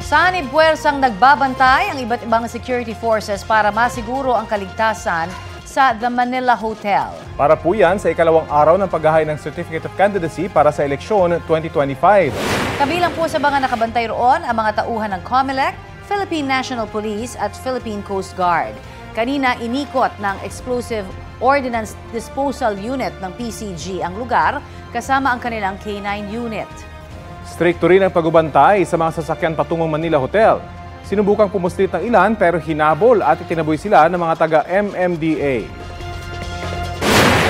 Sanib puwersang nagbabantay ang iba't ibang security forces para masiguro ang kaligtasan sa The Manila Hotel. Para po yan sa ikalawang araw ng paghahain ng Certificate of Candidacy para sa eleksyon 2025. Kabilang po sa mga nakabantay roon ang mga tauhan ng COMELEC, Philippine National Police at Philippine Coast Guard. Kanina inikot ng Explosive Ordnance Disposal Unit ng PCG ang lugar kasama ang kanilang K9 unit. Strikto rin ang pagbabantay sa mga sasakyan patungong Manila Hotel. Sinubukang pumuslit ng ilan pero hinabol at itinaboy sila ng mga taga-MMDA.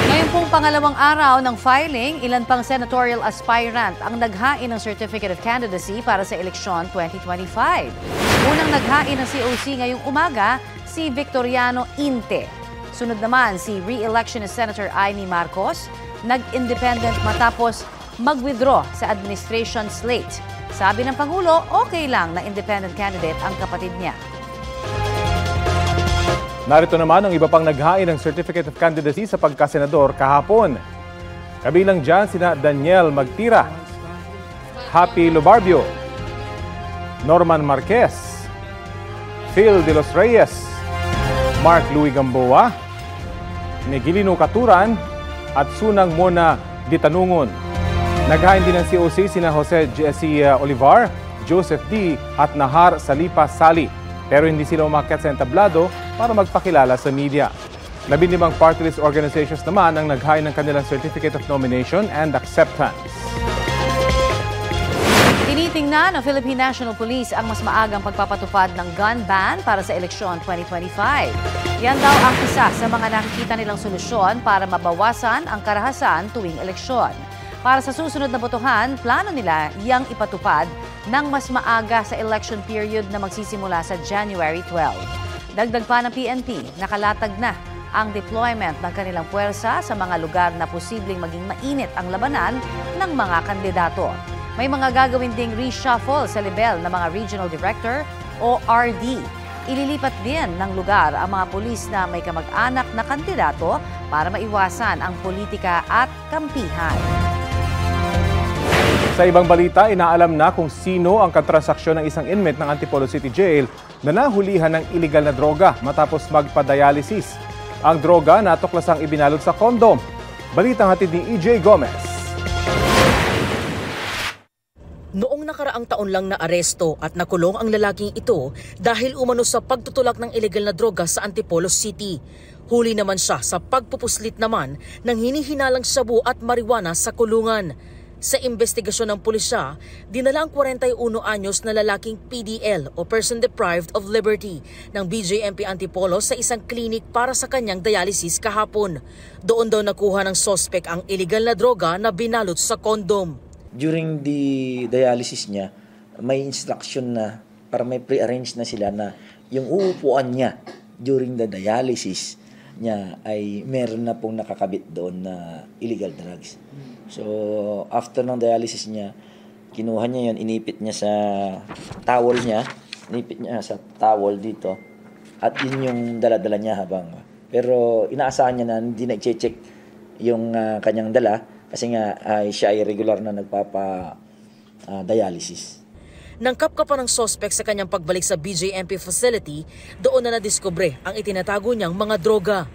Ngayon pong pangalawang araw ng filing, ilan pang senatorial aspirant ang naghain ng Certificate of Candidacy para sa eleksyon 2025. Unang naghain ng COC ngayong umaga, si Victoriano Inte. Sunod naman si re-electionist Senator Amy Marcos, nag-independent matapos mag-withdraw sa administration slate. Sabi ng Pangulo, okay lang na independent candidate ang kapatid niya. Narito naman ang iba pang naghain ng Certificate of Candidacy sa pagkasenador kahapon. Kabilang dyan sina Daniel Magtira, Happy Lobarbio, Norman Marquez, Phil de los Reyes, Mark Louis Gamboa, Negilino Katuran at Sunang Mona Ditanungon. Naghain din ng COC sina Jose Jesse Olivar, Joseph D. at Nahar Salipa Sali. Pero hindi sila umakyat sa entablado para magpakilala sa media. 15 party list organizations naman ang naghain ng kanilang Certificate of Nomination and Acceptance. Tinitingnan ng Philippine National Police ang mas maagang pagpapatupad ng gun ban para sa eleksyon 2025. Yan daw ang isa sa mga nakikita nilang solusyon para mabawasan ang karahasan tuwing eleksyon. Para sa susunod na botohan, plano nila yang ipatupad ng mas maaga sa election period na magsisimula sa January 12. Dagdag pa ng PNP, nakalatag na ang deployment ng kanilang puwersa sa mga lugar na posibleng maging mainit ang labanan ng mga kandidato. May mga gagawin ding reshuffle sa level ng mga regional director o RD. Ililipat din ng lugar ang mga pulis na may kamag-anak na kandidato para maiwasan ang politika at kampihan. Sa ibang balita, inaalam na kung sino ang katransaksyon ng isang inmate ng Antipolo City Jail na nahulihan ng iligal na droga matapos magpa-dialysis. Ang droga natuklasang ibinalot sa kondom. Balitang hatid ni EJ Gomez. Noong nakaraang taon lang na aresto at nakulong ang lalaking ito dahil umano sa pagtutulak ng iligal na droga sa Antipolo City. Huli naman siya sa pagpupuslit naman ng hinihinalang shabu at marijuana sa kulungan. Sa investigasyon ng pulisya, dinala ang 41 anyos na lalaking PDL o Person Deprived of Liberty ng BJMP Antipolo sa isang klinik para sa kanyang dialysis kahapon. Doon daw nakuha ng sospek ang iligal na droga na binalot sa kondom. During the dialysis niya, may instruction na para may pre-arrange na sila na yung uupuan niya during the dialysis niya ay meron na pong nakakabit doon na illegal drugs. So, after ng dialysis niya, kinuha niya yun, inipit niya sa towel niya, inipit niya sa towel dito, at yun yung dala-dala niya habang. Pero inaasahan niya na hindi na-check yung kanyang dala kasi nga siya ay regular na nagpapa-dialysis. Nangkapka pa ng sospek sa kanyang pagbalik sa BJMP facility, doon na nadiskubre ang itinatago niyang mga droga.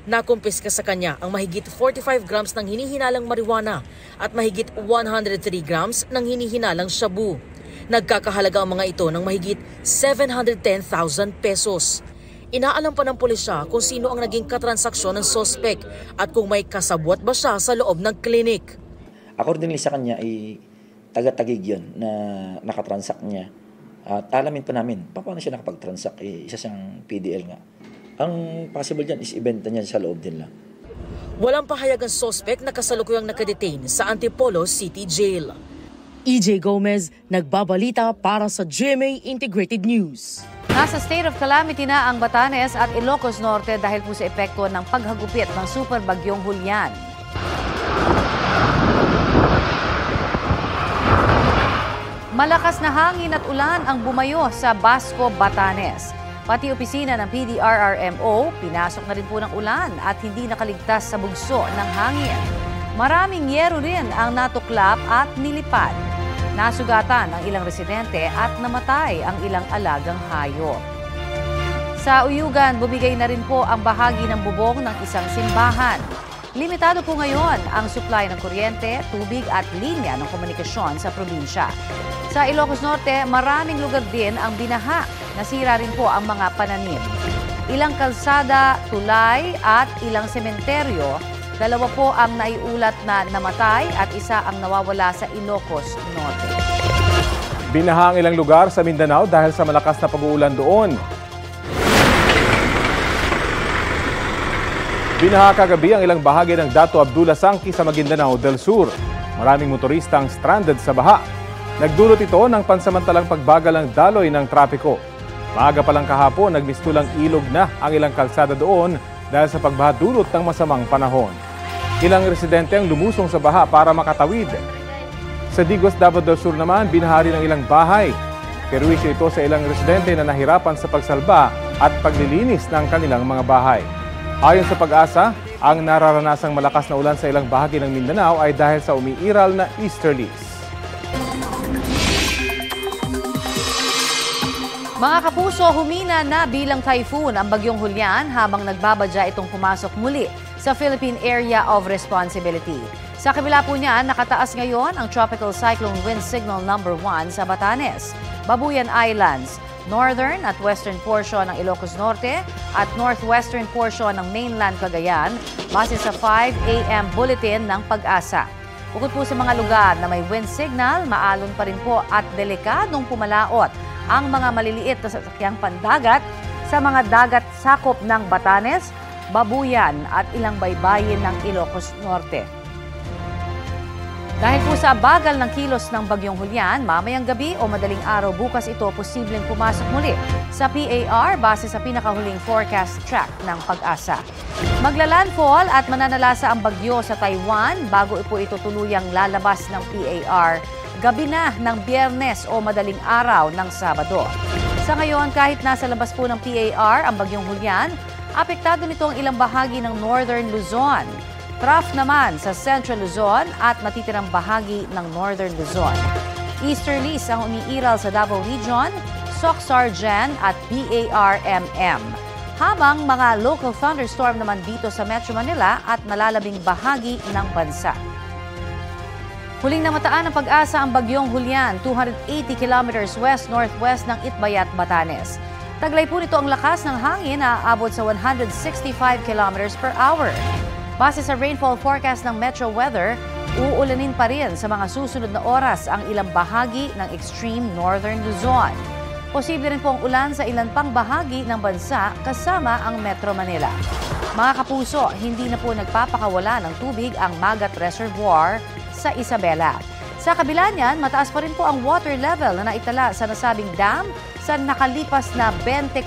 Nakumpiska sa kanya ang mahigit 45 grams ng hinihinalang marijuana at mahigit 103 grams ng hinihinalang shabu. Nagkakahalaga ang mga ito ng mahigit 710,000 pesos. Inaalam pa ng pulisya kung sino ang naging katransaksyon ng sospek at kung may kasabwat ba siya sa loob ng klinik. Accordingly sa kanya ay taga-tagig yun na nakatransak niya. At alamin pa namin, paano siya nakapag-transak? Isa siyang PDL nga. Ang possible dyan is ibenta niya sa loob din lang. Walang pahayag ang sospek na kasalukuyang nakadetain sa Antipolo City Jail. EJ Gomez, nagbabalita para sa GMA Integrated News. Nasa state of calamity na ang Batanes at Ilocos Norte dahil po sa epekto ng paghagupit ng super bagyong Julian. Malakas na hangin at ulan ang bumayo sa Basco, Batanes. Pati opisina ng PDRRMO, pinasok na rin po ng ulan at hindi nakaligtas sa bugso ng hangin. Maraming yero rin ang natuklap at nilipad. Nasugatan ang ilang residente at namatay ang ilang alagang hayop. Sa Uyugan, bumigay na rin po ang bahagi ng bubong ng isang simbahan. Limitado po ngayon ang supply ng kuryente, tubig at linya ng komunikasyon sa probinsya. Sa Ilocos Norte, maraming lugar din ang binaha. Nasira rin po ang mga pananim. Ilang kalsada, tulay at ilang sementeryo, 2 po ang naiulat na namatay at 1 ang nawawala sa Ilocos Norte. Binaha ang ilang lugar sa Mindanao dahil sa malakas na pag-uulan doon. Binaha kagabi ang ilang bahagi ng Dato Abdullah Sangki sa Maguindanao del Sur. Maraming motorista ang stranded sa baha. Nagdulot ito ng pansamantalang pagbagal ng daloy ng trapiko. Maaga pa lang kahapon, nagmistulang ilog na ang ilang kalsada doon dahil sa pagbaha dulot ng masamang panahon. Ilang residente ang lumusong sa baha para makatawid. Sa Digos, Davao del Sur naman, binaha rin ang ilang bahay. Perwisyo ito sa ilang residente na nahirapan sa pagsalba at paglilinis ng kanilang mga bahay. Ayon sa Pag-asa, ang nararanasang malakas na ulan sa ilang bahagi ng Mindanao ay dahil sa umiiral na easterlies. Mga kapuso, humina na bilang typhoon ang bagyong Julian habang nagbabadya itong pumasok muli sa Philippine Area of Responsibility. Sa kabila po niyan, nakataas ngayon ang Tropical Cyclone Wind Signal number 1 sa Batanes, Babuyan Islands, northern at western portion ng Ilocos Norte at northwestern portion ng mainland Cagayan base sa 5 a.m. bulletin ng Pag-asa. Bukod po sa mga lugar na may wind signal, maalon pa rin po at delikadong pumalaot ang mga maliliit na sasakyang pandagat sa mga dagat sakop ng Batanes, Babuyan at ilang baybayin ng Ilocos Norte. Dahil po sa bagal ng kilos ng bagyong Julian, mamayang gabi o madaling araw bukas ito posibleng pumasok muli sa PAR base sa pinakahuling forecast track ng Pag-asa. Maglalandfall at mananalasa ang bagyo sa Taiwan bago po ito tuluyang lalabas ng PAR gabi na ng Biyernes o madaling araw ng Sabado. Sa ngayon, kahit nasa labas po ng PAR ang bagyong Julian, apektado nito ang ilang bahagi ng Northern Luzon. Trough naman sa Central Luzon at natitirang bahagi ng Northern Luzon. Easterlies ang umiiral sa Davao Region, Soc-Sargen at BAR-MM. Habang mga local thunderstorm naman dito sa Metro Manila at malalabing bahagi ng bansa. Huling namataan ng Pag-asa ang bagyong Julian, 280 kilometers west-northwest ng Itbayat, Batanes. Taglay po nito ang lakas ng hangin na aabot sa 165 kilometers per hour. Base sa rainfall forecast ng Metro Weather, uulanin pa rin sa mga susunod na oras ang ilang bahagi ng extreme northern Luzon. Posible rin pong ulan sa ilan pang bahagi ng bansa kasama ang Metro Manila. Mga kapuso, hindi na po nagpapakawala ng tubig ang Magat Reservoir sa Isabela. Sa kabila niyan, mataas pa rin po ang water level na naitala sa nasabing dam sa nakalipas na 24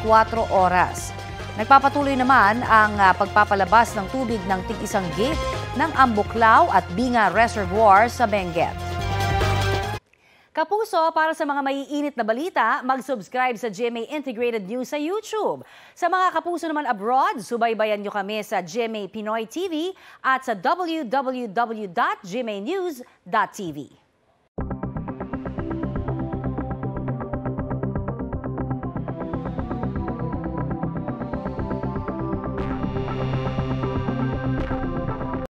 oras. Nagpapatuloy naman ang pagpapalabas ng tubig ng tig-isang gate ng Ambuklao at Binga Reservoir sa Benguet. Kapuso, para sa mga maiinit na balita, mag-subscribe sa GMA Integrated News sa YouTube. Sa mga kapuso naman abroad, subaybayan nyo kami sa GMA Pinoy TV at sa www.gmanews.tv.